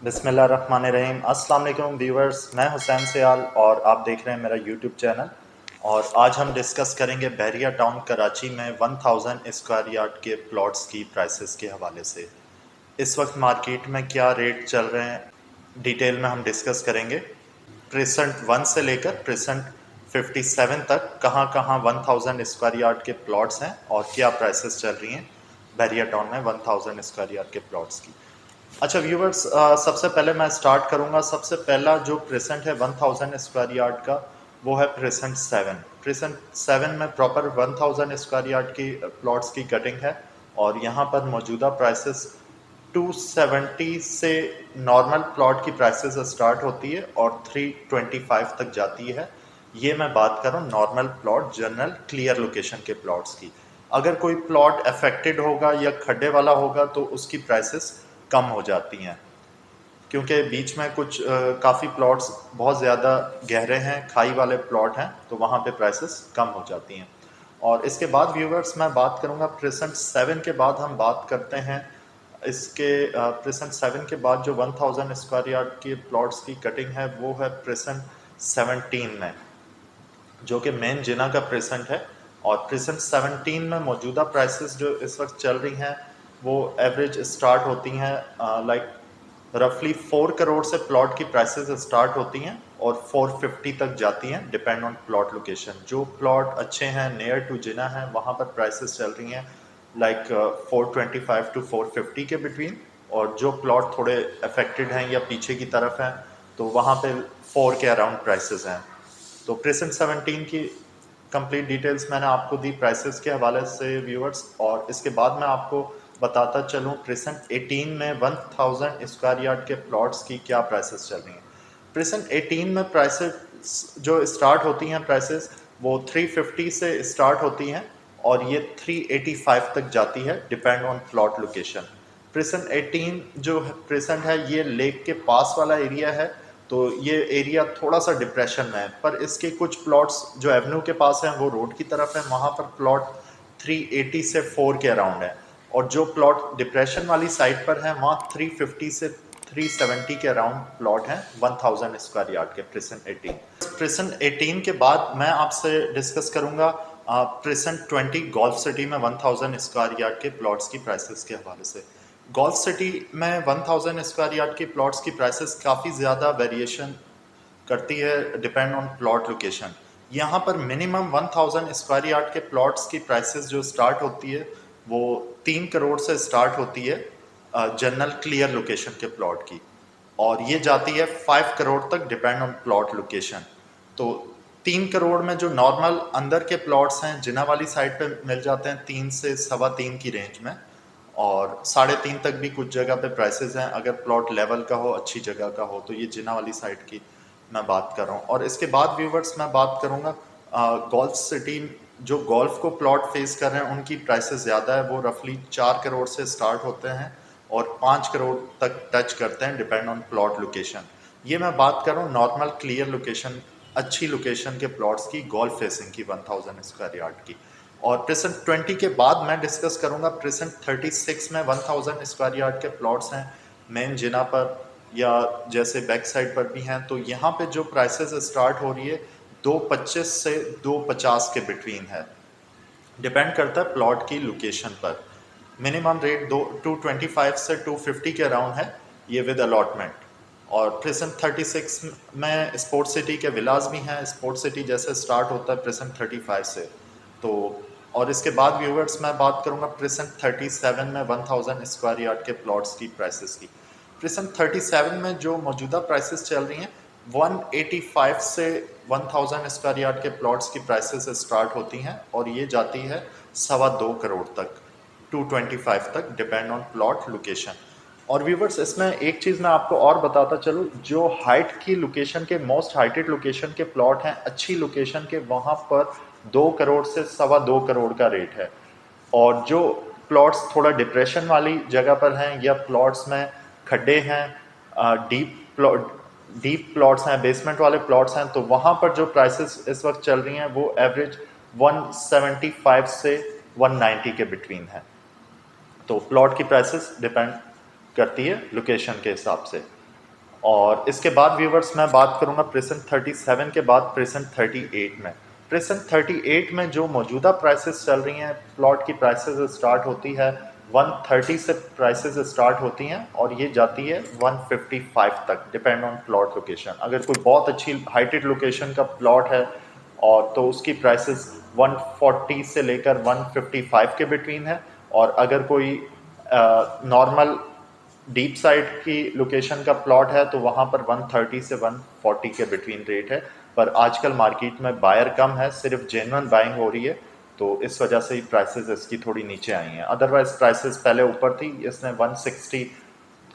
बिस्मिल्लाहिर्रहमानिर्रहीम। अस्सलाम वालेकुम व्यूवर्स, मैं हुसैन सियाल और आप देख रहे हैं मेरा यूट्यूब चैनल। और आज हम डिस्कस करेंगे बहरिया टाउन कराची में 1000 स्क्वायर यार्ड के प्लॉट्स की प्राइसेस के हवाले से। इस वक्त मार्केट में क्या रेट चल रहे हैं डिटेल में हम डिस्कस करेंगे। प्रेसेंट 1 से लेकर प्रेसेंट 57 तक कहाँ कहाँ 1000 स्क्वायर यार्ड के प्लॉट्स हैं और क्या प्राइसेस चल रही हैं बहरिया टाउन में 1000 स्क्वायर यार्ड के प्लॉट्स की। अच्छा व्यूवर्स, सबसे पहले मैं स्टार्ट करूंगा। सबसे पहला जो प्रेसेंट है 1000 स्क्वायर यार्ड का, वो है प्रेसेंट 7। प्रेसेंट 7 में प्रॉपर 1000 स्क्वायर यार्ड की प्लॉट्स की कटिंग है और यहाँ पर मौजूदा प्राइसेस 270 से नॉर्मल प्लॉट की प्राइसेस स्टार्ट होती है और 325 तक जाती है। ये मैं बात कर रहा हूँ normal plot, general clear location के प्लॉट्स की। अगर कोई प्लॉट अफेक्टेड होगा या खड्डे वाला होगा तो उसकी प्राइसेस कम हो जाती हैं, क्योंकि बीच में कुछ काफ़ी प्लॉट्स बहुत ज़्यादा गहरे हैं, खाई वाले प्लॉट हैं, तो वहाँ पे प्राइसेस कम हो जाती हैं। और इसके बाद व्यूवर्स मैं बात करूँगा प्रेसेंट 7 के बाद हम बात करते हैं इसके प्रेसेंट 7 के बाद जो 1000 स्क्वायर यार्ड के प्लॉट्स की कटिंग है वो है प्रेसेंट 17 में, जो कि मेन जिना का प्रेसेंट है। और प्रेसेंट 17 में मौजूदा प्राइसेस जो इस वक्त चल रही हैं वो एवरेज स्टार्ट होती हैं लाइक रफली 4 करोड़ से प्लॉट की प्राइसेस स्टार्ट होती हैं और 450 तक जाती हैं, डिपेंड ऑन प्लॉट लोकेशन। जो प्लॉट अच्छे हैं, नियर टू जिना है, वहाँ पर प्राइसेस चल रही हैं लाइक 425 टू 450 के बिटवीन। और जो प्लॉट थोड़े अफेक्टेड हैं या पीछे की तरफ हैं तो वहाँ पे 4 के अराउंड प्राइसेस हैं। तो प्रेसेंट 17 की कंप्लीट डिटेल्स मैंने आपको दी प्राइसेस के हवाले से व्यूअर्स। और इसके बाद मैं आपको बताता चलूँ प्रेसेंट 18 में 1000 स्क्वायर यार्ड के प्लॉट्स की क्या प्राइसेस चल रही हैं। प्रेसेंट 18 में प्राइसेस जो स्टार्ट होती हैं प्राइसेस वो 350 से स्टार्ट होती हैं और ये 385 तक जाती है, depend on plot location. Present 18 जो प्रेसेंट है ये लेक के पास वाला एरिया है, तो ये एरिया थोड़ा सा डिप्रेशन में है, पर इसके कुछ प्लॉट्स जो एवेन्यू के पास हैं वो रोड की तरफ है, वहाँ पर प्लॉट 380 से 4 के अराउंड है। और जो प्लॉट डिप्रेशन वाली साइड पर है वहाँ 350 से 370 के अराउंड प्लॉट हैं 1000 स्क्वायर यार्ड के प्रेसेंट 18। प्रेसेंट 18 के बाद मैं आपसे डिस्कस करूँगा प्रेसेंट 20 गोल्फ सिटी में 1000 स्क्वायर यार्ड के प्लॉट्स की प्राइसेस के हवाले से। गोल्फ सिटी में 1000 स्क्वायर यार्ड की प्लॉट्स की प्राइसेस काफ़ी ज़्यादा वेरिएशन करती है, डिपेंड ऑन प्लॉट लोकेशन। यहाँ पर मिनिमम 1000 स्क्वायर यार्ड के प्लॉट्स की प्राइसेस जो स्टार्ट होती है वो 3 करोड़ से स्टार्ट होती है जनरल क्लियर लोकेशन के प्लॉट की, और ये जाती है 5 करोड़ तक, डिपेंड ऑन प्लॉट लोकेशन। तो 3 करोड़ में जो नॉर्मल अंदर के प्लॉट्स हैं जिना वाली साइड पे मिल जाते हैं 3 से 3.25 की रेंज में, और 3.5 तक भी कुछ जगह पे प्राइसेस हैं अगर प्लॉट लेवल का हो, अच्छी जगह का हो। तो ये जिना वाली साइड की मैं बात कर रहा हूँ। और इसके बाद व्यूवर्स मैं बात करूँगा गोल्फ सिटी, जो गोल्फ को प्लॉट फेस कर रहे हैं उनकी प्राइसेस ज़्यादा है, वो रफली 4 करोड़ से स्टार्ट होते हैं और 5 करोड़ तक टच करते हैं, डिपेंड ऑन प्लॉट लोकेशन। ये मैं बात कर रहा हूँ नॉर्मल क्लियर लोकेशन, अच्छी लोकेशन के प्लॉट्स की, गोल्फ फेसिंग की 1000 स्क्वायर यार्ड की। और प्रेसेंट 20 के बाद मैं डिस्कस करूंगा प्रेसेंट 36 में 1000 स्क्वायर यार्ड के प्लॉट्स हैं मेन जिना पर या जैसे बैक साइड पर भी हैं। तो यहाँ पे जो प्राइसेस स्टार्ट हो रही है 225 से 250 के बिटवीन है, डिपेंड करता है प्लॉट की लोकेशन पर। मिनिमम रेट 225 से 250 के अराउंड है ये विद अलॉटमेंट। और प्रेसेंट 36 में स्पोर्ट सिटी के विलास भी हैं, स्पोर्ट सिटी जैसे स्टार्ट होता है प्रेसेंट 35 से। तो और इसके बाद व्यूवर्स मैं बात करूंगा प्रेसेंट 37 में 1000 स्क्वायर यार्ड के प्लॉट्स की प्राइसेस की। प्रेसेंट 37 में जो मौजूदा प्राइसेस चल रही हैं 185 से 1000 स्क्वायर यार्ड के प्लॉट्स की प्राइसेस स्टार्ट होती हैं और ये जाती है 2.25 करोड़ तक, 225 तक, डिपेंड ऑन प्लॉट लोकेशन। और व्यूवर्स इसमें एक चीज़ मैं आपको और बताता चलूँ, जो हाइट की लोकेशन के, मोस्ट हाइटेड लोकेशन के प्लॉट हैं अच्छी लोकेशन के, वहाँ पर 2 करोड़ से 2.25 करोड़ का रेट है। और जो प्लॉट्स थोड़ा डिप्रेशन वाली जगह पर हैं या प्लॉट्स में खड्डे हैं, डीप प्लॉट्स हैं, बेसमेंट वाले प्लॉट्स हैं, तो वहाँ पर जो प्राइसेस इस वक्त चल रही हैं वो एवरेज 175 से 190 के बिटवीन है। तो प्लॉट की प्राइसेस डिपेंड करती है लोकेशन के हिसाब से। और इसके बाद व्यूवर्स मैं बात करूंगा प्रेसेंट 37 के बाद प्रेसेंट 38 में। प्रेसेंट 38 में जो मौजूदा प्राइसेस चल रही हैं, प्लॉट की प्राइसेस स्टार्ट होती है 130 से, प्राइसेस स्टार्ट होती हैं और ये जाती है 155 तक, डिपेंड ऑन प्लॉट लोकेशन। अगर कोई बहुत अच्छी हाइटेड लोकेशन का प्लॉट है और तो उसकी प्राइसेस 140 से लेकर 155 के बिटवीन है, और अगर कोई नॉर्मल डीप साइड की लोकेशन का प्लॉट है तो वहाँ पर 130 से 140 के बिटवीन रेट है। पर आजकल मार्केट में बायर कम है, सिर्फ जेन्युइन बाइंग हो रही है, तो इस वजह से ही प्राइसेस इसकी थोड़ी नीचे आई हैं। अदरवाइज प्राइसेस पहले ऊपर थी, इसने 160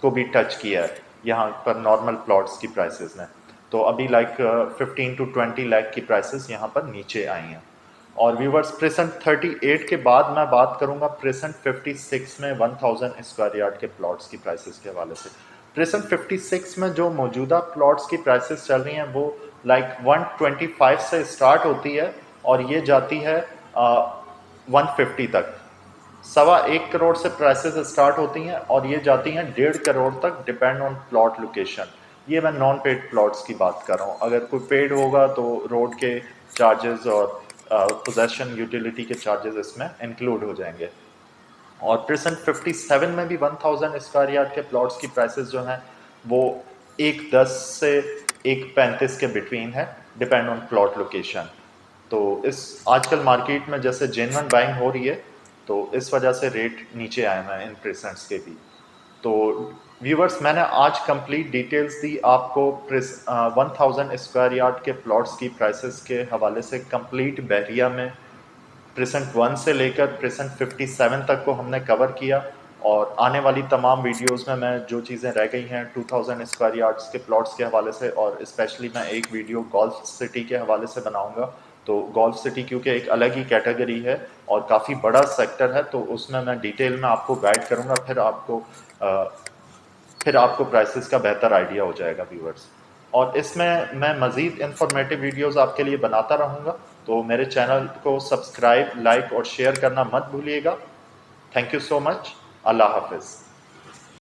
को भी टच किया है यहाँ पर नॉर्मल प्लॉट्स की प्राइसेस ने। तो अभी लाइक 15 टू 20 लाख की प्राइसेस यहाँ पर नीचे आई हैं। और व्यूवर्स प्रेसेंट 38 के बाद मैं बात करूंगा प्रेसेंट 56 में 1000 स्क्वायर यार्ड के प्लॉट्स की प्राइसेस के हवाले से। प्रेसेंट 56 में जो मौजूदा प्लॉट्स की प्राइसेस चल रही हैं वो लाइक 125 से स्टार्ट होती है और ये जाती है 150 तक। 1.25 करोड़ से प्राइसेस स्टार्ट होती हैं और ये जाती हैं 1.5 करोड़ तक, डिपेंड ऑन प्लॉट लोकेशन। ये मैं नॉन पेड प्लॉट्स की बात कर रहा हूँ। अगर कोई पेड होगा तो रोड के चार्जेस और पोजेशन यूटिलिटी के चार्जेस इसमें इंक्लूड हो जाएंगे। और प्रेजेंट 57 में भी 1000 स्क्वायर यार्ड के प्लॉट्स की प्राइसेस जो हैं वो 1.10 से 1.35 के बिटवीन है, डिपेंड ऑन प्लॉट लोकेशन। तो इस आजकल मार्केट में जैसे जेन्युइन बाइंग हो रही है तो इस वजह से रेट नीचे आए हैं इन प्रेसेंट्स के भी। तो व्यूवर्स मैंने आज कंप्लीट डिटेल्स दी आपको 1000 स्क्वायर यार्ड के प्लॉट्स की प्राइसेस के हवाले से। कंप्लीट बहरिया में प्रेसेंट 1 से लेकर प्रेसेंट 57 तक को हमने कवर किया, और आने वाली तमाम वीडियोस में मैं जो चीज़ें रह गई हैं 2000 स्क्वायर यार्ड्स के प्लॉट्स के हवाले से, और स्पेशली मैं एक वीडियो गोल्फ सिटी के हवाले से बनाऊंगा। तो गोल्फ सिटी क्योंकि एक अलग ही कैटेगरी है और काफ़ी बड़ा सेक्टर है, तो उसमें मैं डिटेल में आपको गाइड करूँगा, फिर आपको प्राइसेस का बेहतर आइडिया हो जाएगा व्यूअर्स। और इसमें मैं मज़ीद इंफॉर्मेटिव वीडियोस आपके लिए बनाता रहूँगा, तो मेरे चैनल को सब्सक्राइब, लाइक और शेयर करना मत भूलिएगा। Thank you so much. अल्लाह हाफिज़।